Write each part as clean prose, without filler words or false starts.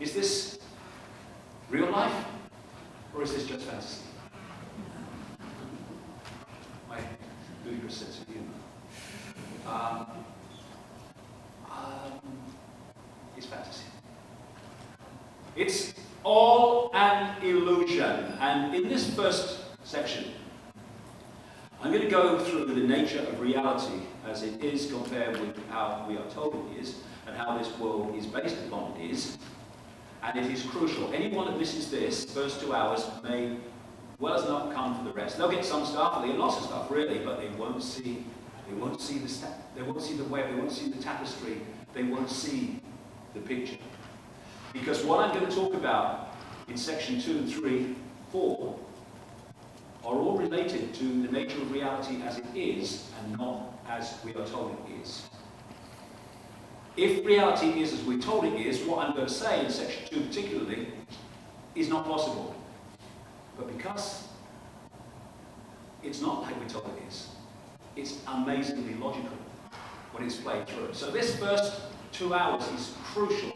Is this real life, or is this just fantasy? My ludicrous sense of humor. It's fantasy. It's all an illusion. And in this first section, I'm going to go through the nature of reality as it is compared with how we are told it is, and how this world is based upon it is. And it is crucial. Anyone that misses this first 2 hours may well as not come for the rest. They'll get some stuff, they'll get lots of stuff really, but they won't see the web, they won't see the tapestry, they won't see the picture. Because what I'm going to talk about in section 2 and 3, 4 are all related to the nature of reality as it is and not as we are told it is. If reality is as we're told it is, what I'm going to say in section 2 particularly is not possible. But because it's not like we're told it is, it's amazingly logical when it's played through. So this first 2 hours is crucial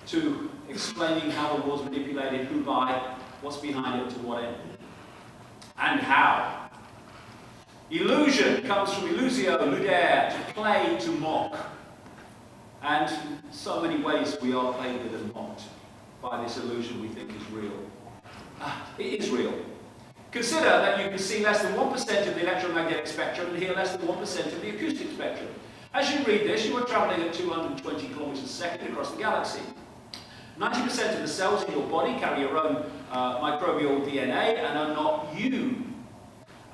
to explaining how the world's manipulated, who by, what's behind it, to what end, and how. Illusion comes from illusio, ludere, to play, to mock. And in so many ways we are played with and mocked by this illusion we think is real. It is real. Consider that you can see less than 1% of the electromagnetic spectrum and hear less than 1% of the acoustic spectrum. As you read this, you are travelling at 220 kilometers a second across the galaxy. 90% of the cells in your body carry your own microbial DNA and are not you.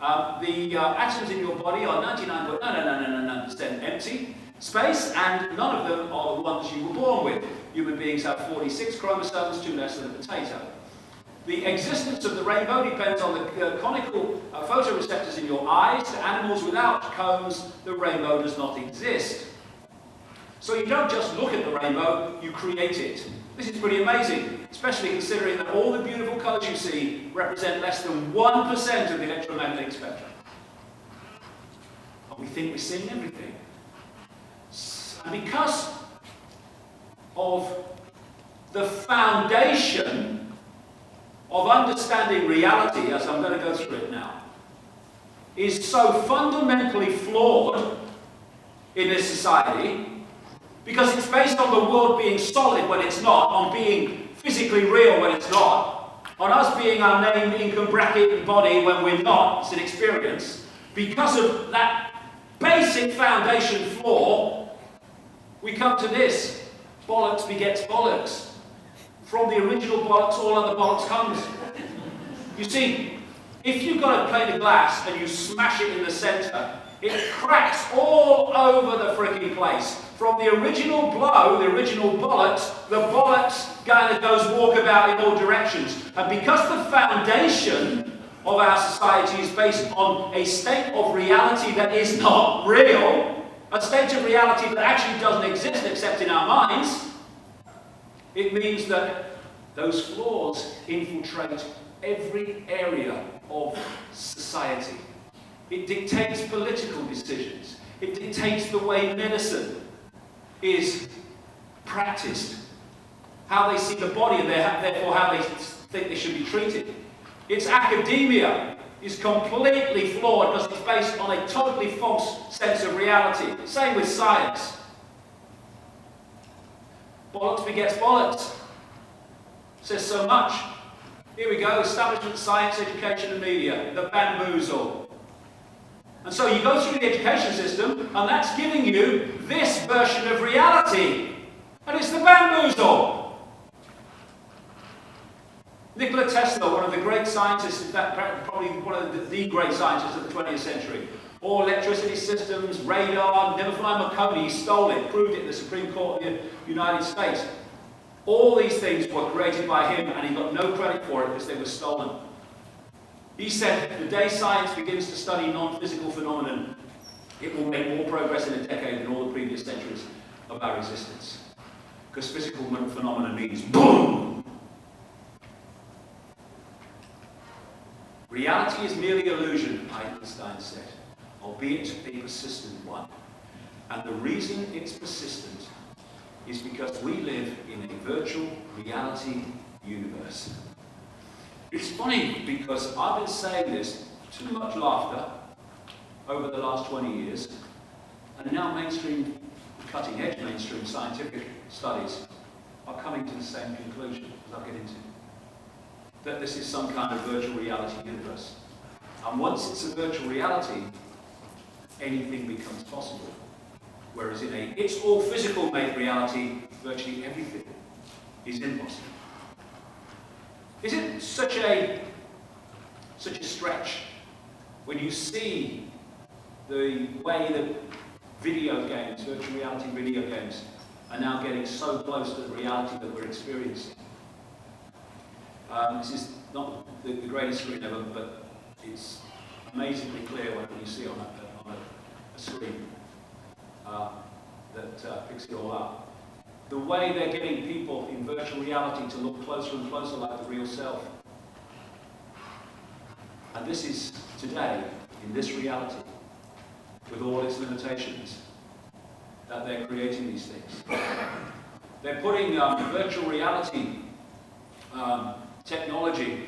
The atoms in your body are 99.999% empty space, and none of them are the ones you were born with. Human beings have 46 chromosomes, 2 less than a potato. The existence of the rainbow depends on the conical photoreceptors in your eyes. To animals without cones, the rainbow does not exist. So you don't just look at the rainbow, you create it. This is pretty amazing, especially considering that all the beautiful colours you see represent less than 1% of the electromagnetic spectrum. And we think we're seeing everything. And because of the foundation of understanding reality, as I'm going to go through it now, is so fundamentally flawed in this society, because it's based on the world being solid when it's not, on being physically real when it's not, on us being our name, income, bracket, and body when we're not. It's an experience. Because of that basic foundation flaw, we come to this. Bollocks begets bollocks. From the original bollocks, all other bollocks comes. You see, if you've got a plate of glass and you smash it in the centre, it cracks all over the freaking place. From the original blow, the original bollocks, the bollocks kind of goes walkabout in all directions. And because the foundation of our society is based on a state of reality that is not real, a state of reality that actually doesn't exist except in our minds, it means that those flaws infiltrate every area of society. It dictates political decisions. It dictates the way medicine is practiced, how they see the body and therefore how they think they should be treated. Its academia is completely flawed because it's based on a totally false sense of reality. Same with science. Bollocks begets bollocks. Says so much. Here we go, establishment, science, education and media, the bamboozle. And so you go through the education system and that's giving you this version of reality. And it's the bamboozle. Nikola Tesla, one of the great scientists, in fact probably one of the great scientists of the 20th century. All electricity systems, radar, never fly Marconi, he stole it, proved it in the Supreme Court of the United States. All these things were created by him and he got no credit for it because they were stolen. He said, the day science begins to study non-physical phenomenon, it will make more progress in a decade than all the previous centuries of our existence. Because physical phenomena means boom! Reality is merely illusion, Einstein said, albeit a persistent one. And the reason it's persistent is because we live in a virtual reality universe. It's funny because I've been saying this, too much laughter, over the last 20 years, and now mainstream, cutting-edge mainstream scientific studies are coming to the same conclusion, as I'll get into, that this is some kind of virtual reality universe. And once it's a virtual reality, anything becomes possible. Whereas in a it's all physical made reality, virtually everything is impossible. Is it such a stretch when you see the way that video games, virtual reality video games, are now getting so close to the reality that we're experiencing? This is not the greatest screen ever, but it's amazingly clear when you see it on a screen that picks it all up. The way they're getting people in virtual reality to look closer and closer like the real self. And this is today, in this reality, with all its limitations, that they're creating these things. They're putting virtual reality technology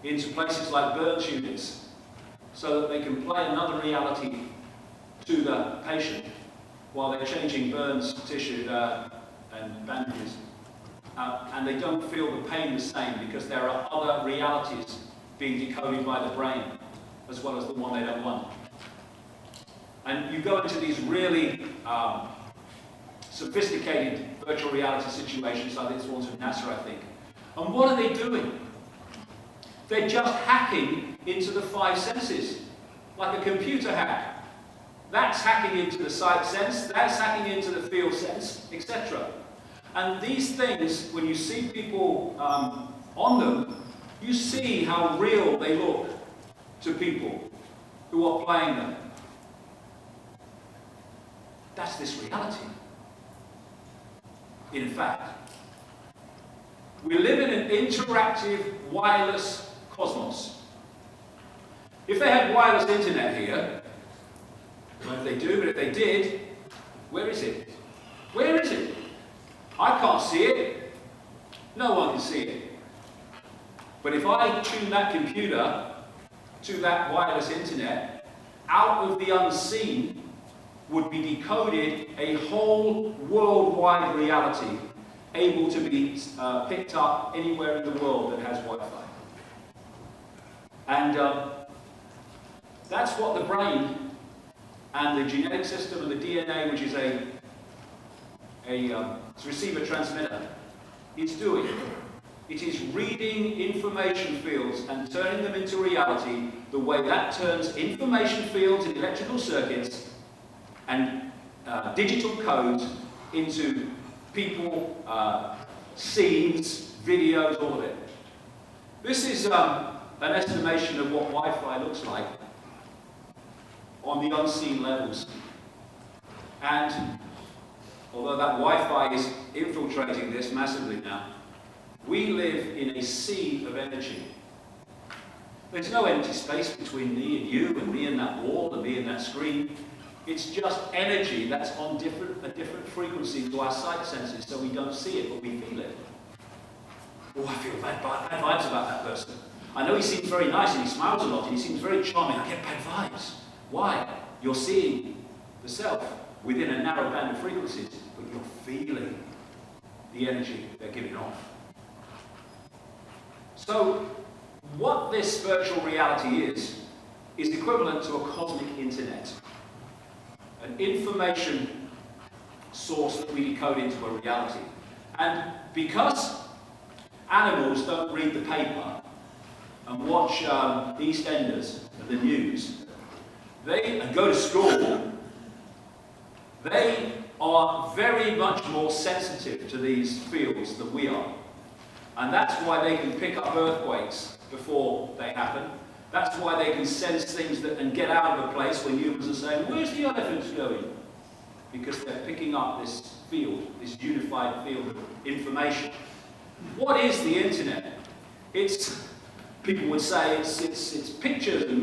into places like burns units so that they can play another reality to the patient while they're changing burns tissue and bandages. And they don't feel the pain the same because there are other realities being decoded by the brain as well as the one they don't want. And you go into these really sophisticated virtual reality situations like this one's with NASA, I think. And what are they doing? They're just hacking into the five senses, like a computer hack. That's hacking into the sight sense, that's hacking into the feel sense, etc. And these things, when you see people on them, you see how real they look to people who are playing them. That's this reality. In fact, we live in an interactive, wireless cosmos. If they had wireless internet here, I don't know if they do, but if they did, where is it? Where is it? I can't see it. No one can see it. But if I tune that computer to that wireless internet, out of the unseen would be decoded a whole worldwide reality able to be picked up anywhere in the world that has Wi-Fi. And that's what the brain and the genetic system and the DNA, which is a receiver-transmitter, is doing. It is reading information fields and turning them into reality the way that turns information fields in electrical circuits and digital codes into people, scenes, videos, all of it. This is an estimation of what Wi-Fi looks like on the unseen levels. And although that Wi-Fi is infiltrating this massively now, we live in a sea of energy. There's no empty space between me and you, and me and that wall, and me and that screen. It's just energy that's on a different frequency to our sight senses, so we don't see it, but we feel it. Oh, I feel bad vibes about that person. I know he seems very nice and he smiles a lot and he seems very charming. I get bad vibes. Why? You're seeing the self within a narrow band of frequencies, but you're feeling the energy they're giving off. So, what this virtual reality is equivalent to a cosmic internet. An information source that we decode into a reality. And because animals don't read the paper and watch EastEnders and the news, and go to school, they are very much more sensitive to these fields than we are. And that's why they can pick up earthquakes before they happen. That's why they can sense things and get out of a place when humans are saying, where's the elephants going? Because they're picking up this field, this unified field of information. What is the internet? People would say it's pictures and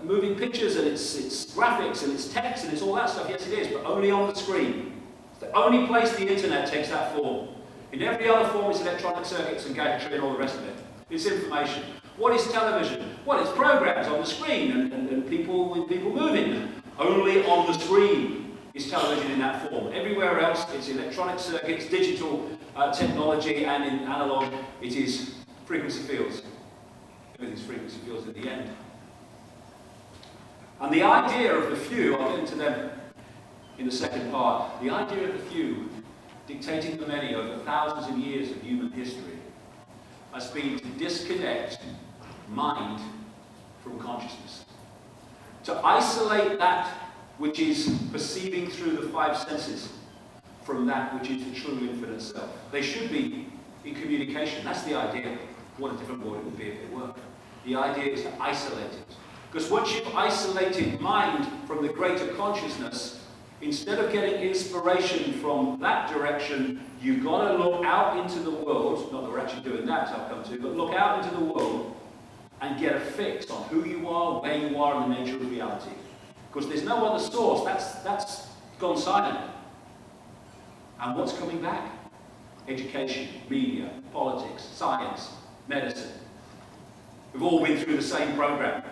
moving pictures, and it's graphics and it's text and it's all that stuff. Yes, it is, but only on the screen. The only place the internet takes that form. In every other form, it's electronic circuits and gadgetry and all the rest of it. It's information. What is television? Well, it's programs on the screen and people moving. Only on the screen is television in that form. Everywhere else, it's electronic circuits, digital technology, and in analog, it is frequency fields. Everything's frequency fields at the end. And the idea of the few, I'll get into them in the second part, the idea of the few dictating the many over thousands of years of human history has been to disconnect mind from consciousness. To isolate that which is perceiving through the five senses from that which is the true infinite self. They should be in communication. That's the idea. What a different world it would be if they weren't. The idea is to isolate it. Because once you've isolated mind from the greater consciousness, instead of getting inspiration from that direction, you've got to look out into the world, not that we're actually doing that, as I'll come to, but look out into the world and get a fix on who you are, where you are, and the nature of reality. Because there's no other source. That's gone silent. And what's coming back? Education, media, politics, science, medicine. We've all been through the same program.